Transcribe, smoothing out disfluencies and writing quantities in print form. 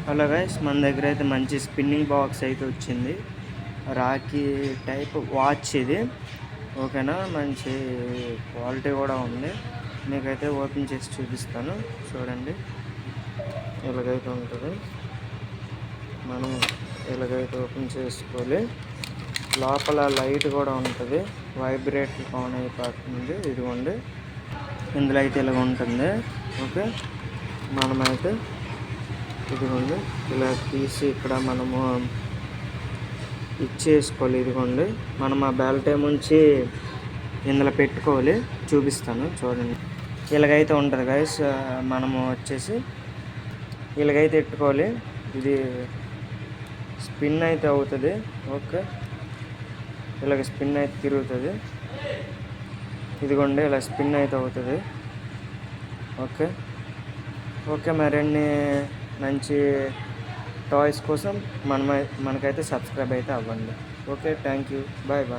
Hello guys, మన దగ్గర అయితే మంచి స్పిన్నింగ్ బాక్స్ అయితే వచ్చింది. రాకీ టైప్ వాచ్ ఇది. ఓకేనా, మంచి క్వాలిటీ కూడా ఉంది. మీకైతే ఓపెన్ చేసి చూపిస్తాను, చూడండి. ఇలాగైతే ఉంటుంది. మనం ఇలాగైతే ఓపెన్ చేసుకోవాలి. లోపల లైట్ కూడా ఉంటుంది, వైబ్రేట్ ఆన్ అయిపోతుంది. ఇదిగోండి, ఇందులో అయితే ఇలాగ ఉంటుంది. ఓకే, మనమైతే ఇదిగోండి ఇలా తీసి ఇక్కడ మనము ఇచ్చేసుకోవాలి. ఇదిగోండి, మనం ఆ బెల్ట్ ఏముంచి ఇందులో పెట్టుకోవాలి. చూపిస్తాను, చూడండి. ఇలాగైతే ఉంటుంది గైస్. మనము వచ్చేసి ఇలాగైతే పెట్టుకోవాలి. ఇది స్పిన్ అయితే అవుతుంది. ఓకే, ఇలాగ స్పిన్ అయితే తిరుగుతుంది. ఇదిగోండి, ఇలా స్పిన్ అయితే అవుతుంది. ఓకే ఓకే, మరిన్ని మంచి టాయ్స్ కోసం మనకైతే సబ్స్క్రైబ్ అయితే అవ్వండి. Okay, thank you, bye bye.